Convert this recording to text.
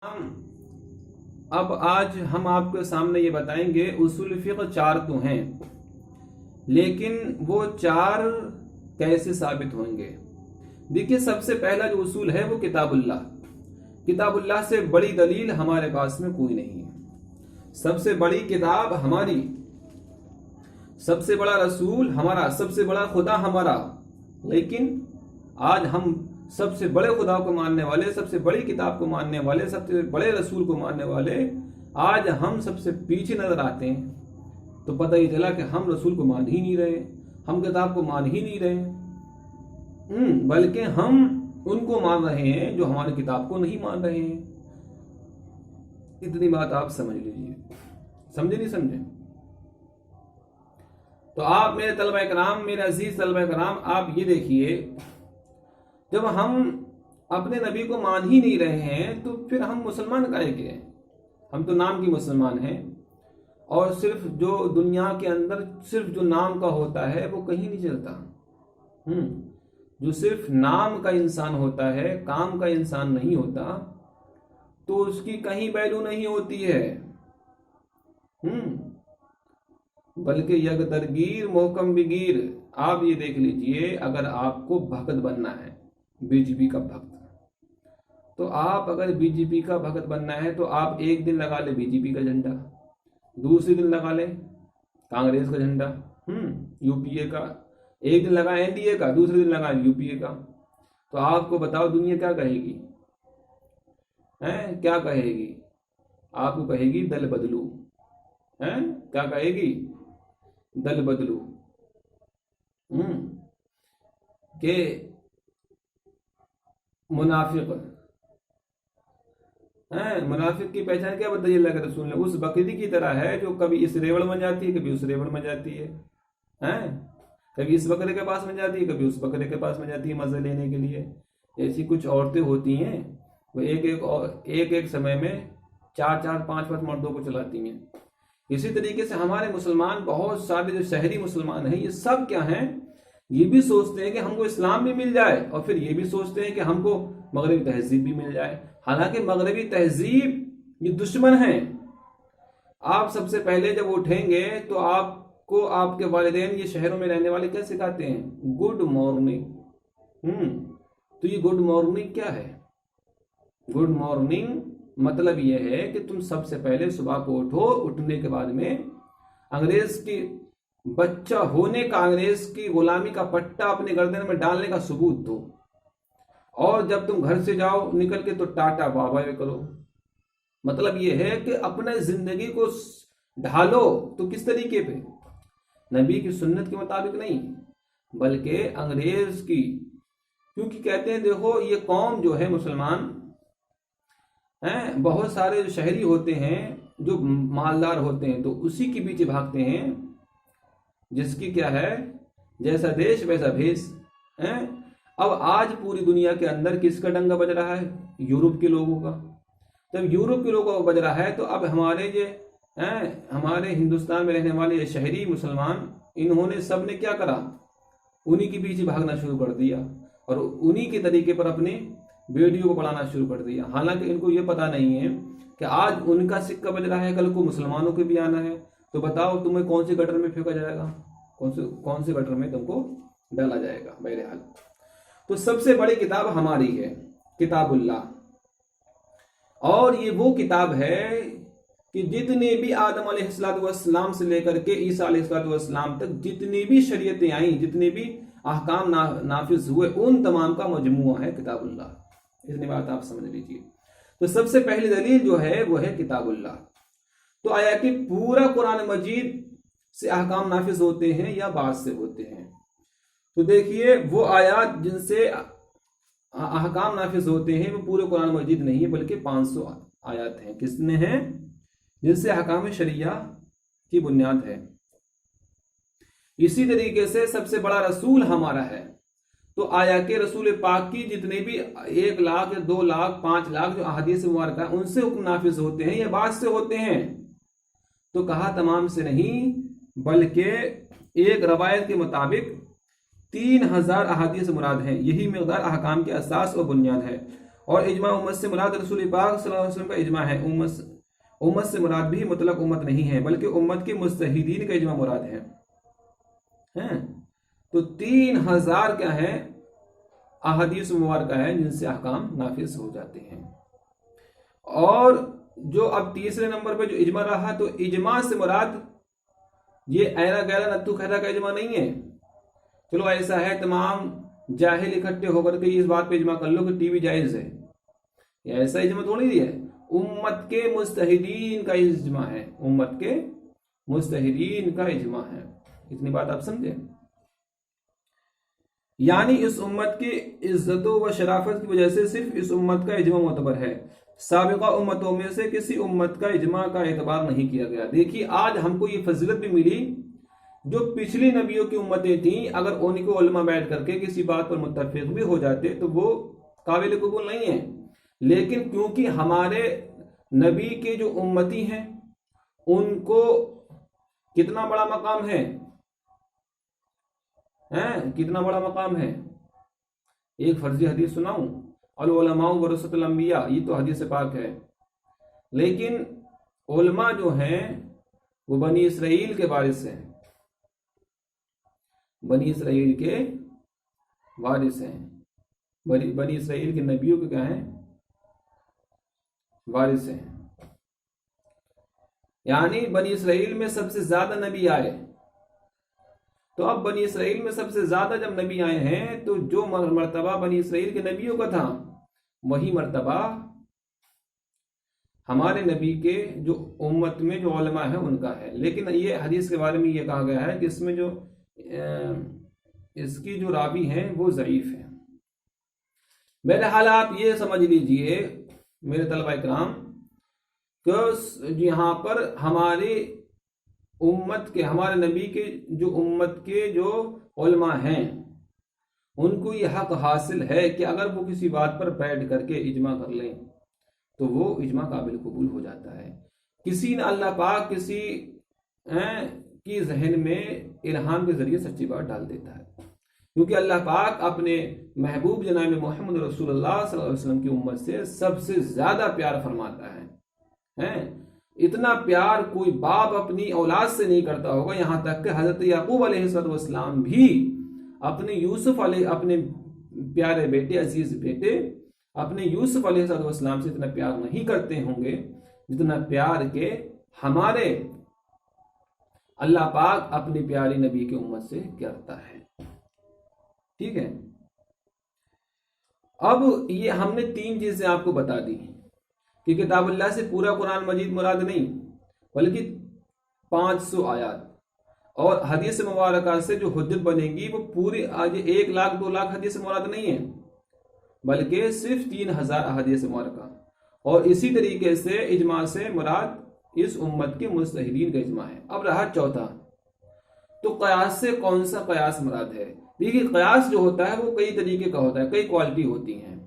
अब आज हम आपके सामने ये बताएंगे उसूल फिक़्ह 4 तो हैं, लेकिन वो 4 कैसे साबित होंगे। देखिए, सबसे पहला जो उसूल है वो किताबुल्लाह से बड़ी दलील हमारे पास में कोई नहीं है। सबसे बड़ी किताब हमारी, सबसे बड़ा रसूल हमारा, सबसे बड़ा खुदा हमारा। लेकिन आज हम सबसे बड़े खुदा को मानने वाले, सबसे बड़ी किताब को मानने वाले, सबसे बड़े रसूल को मानने वाले, आज हम सबसे पीछे नजर आते हैं। तो पता ही चला कि हम रसूल को मान ही नहीं रहे, हम किताब को मान ही नहीं रहे, बल्कि हम उनको मान रहे हैं जो हमारी किताब को नहीं मान रहे हैं। इतनी बात आप समझ लीजिए। समझे नहीं समझे? तो आप मेरे तलबा कराम, मेरे अजीज तलबा कराम, आप ये देखिए, जब हम अपने नबी को मान ही नहीं रहे हैं तो फिर हम मुसलमान काहे के हैं? हम तो नाम की मुसलमान हैं, और सिर्फ जो दुनिया के अंदर सिर्फ जो नाम का होता है वो कहीं नहीं चलता। जो सिर्फ नाम का इंसान होता है, काम का इंसान नहीं होता, तो उसकी कहीं वैल्यू नहीं होती है। बल्कि यग दरगीर मोहकम बिगीर। आप ये देख लीजिए, अगर आपको भगत बनना है, बीजेपी का भक्त, तो आप अगर बीजेपी का भक्त बनना है तो आप एक दिन लगा ले बीजेपी का झंडा, दूसरे दिन लगा ले कांग्रेस का झंडा, यूपीए का, एक दिन लगा एनडीए का, दूसरे दिन लगा यूपीए का। तो आपको बताओ दुनिया क्या कहेगी? क्या कहेगी? आपको कहेगी दल बदलू। क्या कहेगी? दल बदलू। के मुनाफिक की पहचान क्या बताइए अल्लाह के रसूल ने? उस बकरी की तरह है जो कभी इस रेवड़ में जाती है, कभी उस रेवड़ में जाती है, कभी इस बकरे के पास में जाती है, कभी उस बकरे के पास में जाती है मजे लेने के लिए। ऐसी कुछ औरतें होती हैं, वो एक एक समय में 4-4, 5-5 मर्दों को चलाती हैं। इसी तरीके से हमारे मुसलमान, बहुत सारे जो शहरी मुसलमान हैं, ये सब क्या हैं? ये भी सोचते हैं कि हमको इस्लाम भी मिल जाए, और फिर ये भी सोचते हैं कि हमको मगरबी तहजीब भी मिल जाए। हालांकि मगरबी तहजीब ये दुश्मन है। आप सबसे पहले जब उठेंगे तो आपको आपके वालिदैन, ये शहरों में रहने वाले, क्या सिखाते हैं? Good morning. तो ये गुड मॉर्निंग क्या है? गुड मॉर्निंग मतलब ये है कि तुम सबसे पहले सुबह को उठो, उठने के बाद में अंग्रेज की बच्चा होने का, अंग्रेज की गुलामी का पट्टा अपने गर्दन में डालने का सबूत दो, और जब तुम घर से जाओ निकल के तो टाटा बाबा करो। मतलब ये है कि अपने जिंदगी को ढालो। तो किस तरीके पे? नबी की सुन्नत के मुताबिक नहीं, बल्कि अंग्रेज की। क्योंकि कहते हैं, देखो ये कौम जो है मुसलमान हैं, बहुत सारे जो शहरी होते हैं, जो मालदार होते हैं, तो उसी के पीछे भागते हैं, जिसकी क्या है, जैसा देश वैसा भेष। अब आज पूरी दुनिया के अंदर किसका डंगा बज रहा है? यूरोप के लोगों का। जब यूरोप के लोगों का बज रहा है, तो अब हमारे हिंदुस्तान में रहने वाले ये शहरी मुसलमान, इन्होंने सबने क्या करा? उन्हीं के पीछे भागना शुरू कर दिया, और उन्हीं के तरीके पर अपने बेटियों को पढ़ाना शुरू कर दिया। हालांकि इनको ये पता नहीं है कि आज उनका सिक्का बज रहा है, कल को मुसलमानों के भी आना है। तो बताओ तुम्हें कौन से गटर में फेंका जाएगा, कौन से गटर में तुमको डाला जाएगा? बहरहाल, तो सबसे बड़ी किताब हमारी है किताबुल्लाह, और ये वो किताब है कि जितने भी आदम अलैहिस्सलाम से लेकर के ईसा अलैहिस्सलाम तक जितनी भी शरीयतें आई, जितने भी अहकाम नाफिज हुए, उन तमाम का मजमुआ है किताबुल्लाह। इतनी बात आप समझ लीजिए। तो सबसे पहली दलील जो है वो है किताबुल्लाह। तो आया कि पूरा कुरान मजीद से अहकाम नाफिज होते हैं या बाद से होते हैं? तो देखिए, वो आयात जिनसे अहकाम नाफिज होते हैं वो पूरे कुरान मजीद नहीं है, बल्कि 500 आयात हैं। किसने हैं? जिनसे अहकाम शरिया की बुनियाद है। इसी तरीके से सबसे बड़ा रसूल हमारा है। तो आया कि रसूल पाक की जितने भी 1 लाख, 2 लाख, 5 लाख जो अहादीस मुबारक है, उनसे हुक्म नाफिज होते हैं या बाद से होते हैं? तो कहा तमाम से नहीं, बल्कि एक रवायत के मुताबिक 3000 अहादीस मुराद हैं। यही मकदार अहकाम के असास और बुनियाद है। और इजमा उम्मत से मुराद रसूल पाक सल्लल्लाहु अलैहि वसल्लम का इजमा है। उम्मत से मुराद भी मुतलक उम्मत नहीं है, बल्कि उम्मत के मुज्तहिदीन का इजमा मुराद है। हैं? तो 3000 क्या है अहादीस मुबारका है जिनसे अहकाम नाफिज हो जाते हैं। और जो अब तीसरे नंबर पे जो इजमा रहा, तो इजमा से मुराद ये ऐरा गैरा नत्थु खैरा का इजमा नहीं है। चलो ऐसा है तमाम जाहिल इकट्ठे होकर के इस बात पे इजमा कर लो कि टीवी जायज है, ये ऐसा इजमा थोड़ी है। उम्मत के मुज्तहिदीन का इजमा है, उम्मत के मुज्तहिदीन का इजमा है। इतनी बात आप समझे? यानी इस उम्मत की इज्जत व शराफत की वजह से सिर्फ इस उम्मत का इजमा मोतबर है, साबिका उम्मतों में से किसी उम्मत का इजमा का एतबार नहीं किया गया। देखिए आज हमको ये फजीलत भी मिली, जो पिछली नबियों की उम्मतें थी, अगर उनको उलमा बैठ करके किसी बात पर मुत्तफिक भी हो जाते तो वो काबिल कबूल नहीं है। लेकिन क्योंकि हमारे नबी के जो उम्मती हैं उनको कितना बड़ा मकाम है, कितना बड़ा मकाम है। एक फर्जी हदीस सुनाऊं, अल उलमाउ वरसतुल अंबिया, ये तो हदीस पाक है, लेकिन उलमा जो हैं वो बनी इसराइल के वारिस हैं, बनी इसराइल के वारिस हैं, बनी इसराइल के नबियों के क्या हैं, वारिस हैं। यानी बनी इसराइल में सबसे ज्यादा नबी आए। तो अब बनी इसराइल में सबसे ज्यादा जब नबी आए हैं तो जो मर्तबा बनी इसराइल के नबियों का था वही मर्तबा हमारे नबी के जो उम्मत में जो उलमा है उनका है। लेकिन ये हदीस के बारे में ये कहा गया है कि इसमें जो इसकी जो रावी हैं वो ज़ईफ है। मेरे हाल आप ये समझ लीजिए मेरे तलबा इकराम कि यहाँ पर हमारी उम्मत के, हमारे नबी के जो उम्मत के जो उलमा हैं उनको ये हक हासिल है कि अगर वो किसी बात पर बैठ करके इजमा कर लें तो वो इजमा काबिल कबूल हो जाता है। किसी ने अल्लाह पाक किसी की जहन में इल्हाम के जरिए सच्ची बात डाल देता है, क्योंकि अल्लाह पाक अपने महबूब जनाब मोहम्मद रसूलुल्लाह सल्लल्लाहु अलैहि वसल्लम की उम्मत से सबसे ज्यादा प्यार फरमाता है। इतना प्यार कोई बाप अपनी औलाद से नहीं करता होगा, यहाँ तक कि हजरत याकूब अलैहिस्सलाम भी अपने अपने प्यारे बेटे, अजीज बेटे अपने यूसुफ अलैहिस्सलाम से इतना प्यार नहीं करते होंगे जितना प्यार के हमारे अल्लाह पाक अपनी प्यारी नबी की उम्मत से करता है। ठीक है, अब ये हमने 3 चीजें आपको बता दी कि किताबुल्लाह से पूरा कुरान मजीद मुराद नहीं, बल्कि 500 आयात, और हदीस मुबारका से जो हुज्जत बनेगी वो पूरी आज 1 लाख 2 लाख हदीस मुराद नहीं है, बल्कि सिर्फ 3000 हदीस मुबारका। और इसी तरीके से इजमा से मुराद इस उम्मत के मुज्तहिदीन का इजमा है। अब रहा चौथा, तो कयास से कौन सा कयास मुराद है। देखिए कयास जो होता है वो कई तरीके का होता है, कई क्वालिटी होती हैं।